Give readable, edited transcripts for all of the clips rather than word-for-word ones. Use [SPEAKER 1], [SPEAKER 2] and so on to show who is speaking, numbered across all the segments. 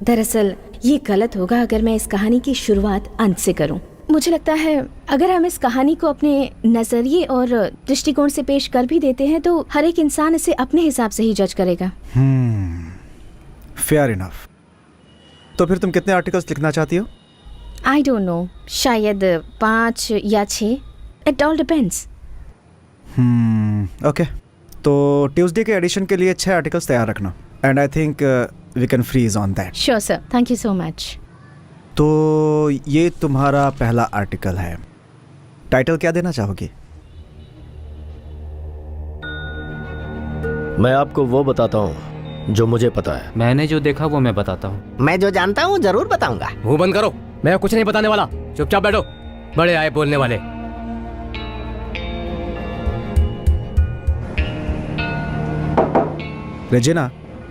[SPEAKER 1] दरअसल ये गलत होगा अगर मैं इस कहानी की शुरुआत अंत से करूं। मुझे लगता है अगर हम इस कहानी को अपने नजरिए और दृष्टिकोण से पेश कर भी देते हैं तो हर एक इंसान इसे अपने हिसाब से ही जज करेगा।
[SPEAKER 2] Fair enough. तो फिर तुम कितने आर्टिकल्स लिखना चाहती हो?
[SPEAKER 1] आई डोंट नो, शायद 5 या 6, इट ऑल डिपेंड्स।
[SPEAKER 2] ओके, तो ट्यूसडे के एडिशन के लिए 6 आर्टिकल्स तैयार रखना and I think we can freeze on that.
[SPEAKER 1] Sure sir, thank you so much.
[SPEAKER 2] तो ये तुम्हारा पहला आर्टिकल है, टाइटल क्या देना चाहोगी?
[SPEAKER 3] मैं आपको वो बताता हूँ जो मुझे पता है।
[SPEAKER 4] मैंने जो देखा वो मैं बताता हूँ।
[SPEAKER 5] मैं जो जानता हूँ जरूर बताऊंगा।
[SPEAKER 6] मुंह बंद करो, मैं कुछ नहीं बताने वाला, चुपचाप बैठो। बड़े आए बोलने वाले।
[SPEAKER 2] रेजिना,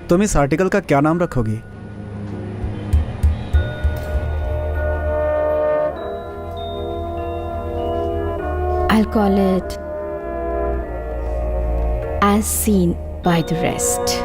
[SPEAKER 2] तुम इस आर्टिकल का क्या नाम रखोगी?
[SPEAKER 1] I'll call it As Seen by the Rest.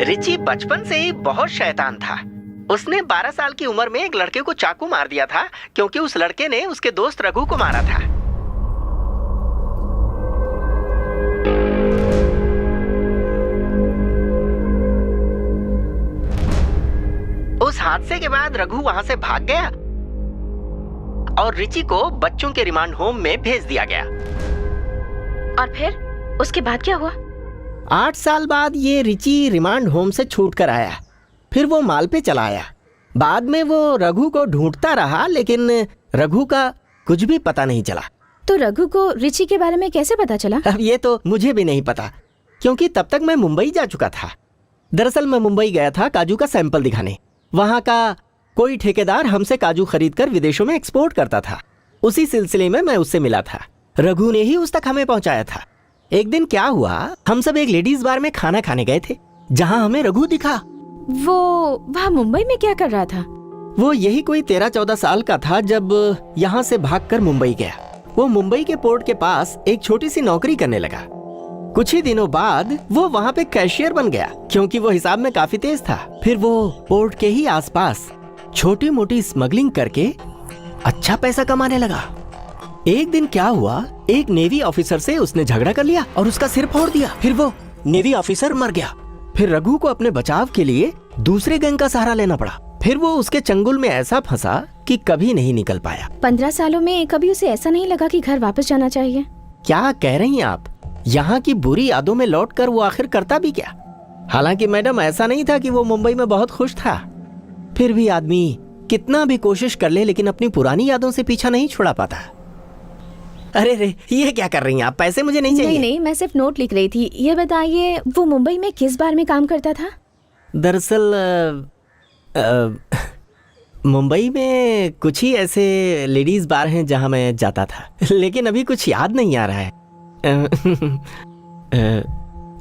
[SPEAKER 5] Richie बचपन से ही बहुत शैतान था। उसने 12 साल की उम्र में एक लड़के को चाकू मार दिया था क्योंकि उस लड़के ने उसके दोस्त रघु को मारा था। उस हादसे के बाद रघु वहां से भाग गया और रिची को बच्चों के रिमांड होम में भेज दिया गया।
[SPEAKER 1] और फिर उसके बाद क्या हुआ?
[SPEAKER 5] 8 साल बाद ये रिची रिमांड होम से छूट कर आया। फिर वो माल पे चला आया। बाद में वो रघु को ढूंढता रहा लेकिन रघु का कुछ भी पता नहीं चला।
[SPEAKER 1] तो रघु को रिची के बारे में कैसे पता चला?
[SPEAKER 5] अब ये तो मुझे भी नहीं पता क्योंकि तब तक मैं मुंबई जा चुका था। दरअसल मैं मुंबई गया था काजू का सैंपल दिखाने। वहाँ का कोई ठेकेदार हमसे काजू खरीद कर विदेशों में एक्सपोर्ट करता था। उसी सिलसिले में मैं उससे मिला था। रघु ने ही उस तक हमें पहुंचाया था। एक दिन क्या हुआ, हम सब एक लेडीज बार में खाना खाने गए थे जहाँ हमें रघु दिखा।
[SPEAKER 1] वो वहाँ मुंबई में क्या कर रहा था?
[SPEAKER 5] वो यही कोई 13-14 साल का था जब यहाँ से भागकर मुंबई गया। वो मुंबई के पोर्ट के पास एक छोटी सी नौकरी करने लगा। कुछ ही दिनों बाद वो वहाँ पे कैशियर बन गया क्योंकि वो हिसाब में काफी तेज था। फिर वो पोर्ट के ही आसपास छोटी मोटी स्मगलिंग करके अच्छा पैसा कमाने लगा। एक दिन क्या हुआ, एक नेवी ऑफिसर से उसने झगड़ा कर लिया और उसका सिर फोड़ दिया। फिर वो नेवी ऑफिसर मर गया। फिर रघु को अपने बचाव के लिए दूसरे गैंग का सहारा लेना पड़ा। फिर वो उसके चंगुल में ऐसा फंसा कि कभी नहीं निकल पाया।
[SPEAKER 1] 15 सालों में कभी उसे ऐसा नहीं लगा कि घर वापस जाना चाहिए?
[SPEAKER 5] क्या कह रही हैं आप? यहाँ की बुरी यादों में लौटकर वो आखिर करता भी क्या? हालांकि मैडम ऐसा नहीं था कि वो मुंबई में बहुत खुश था। फिर भी आदमी कितना भी कोशिश कर ले लेकिन अपनी पुरानी यादों से पीछा नहीं छुड़ा पाता। अरे रे, ये क्या कर रही हैं आप? पैसे मुझे नहीं चाहिए।
[SPEAKER 1] नहीं नहीं, मैं सिर्फ नोट लिख रही थी। ये बताइए, वो मुंबई में किस बार में काम करता था?
[SPEAKER 5] दरअसल मुंबई में कुछ ही ऐसे लेडीज बार हैं जहां मैं जाता था, लेकिन अभी कुछ याद नहीं आ रहा है।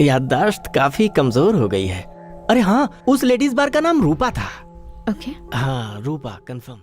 [SPEAKER 5] याददाश्त काफी कमजोर हो गई है। अरे हाँ, उस लेडीज बार का नाम रूपा था।
[SPEAKER 1] ओके।
[SPEAKER 5] हाँ, रूपा, कंफर्म।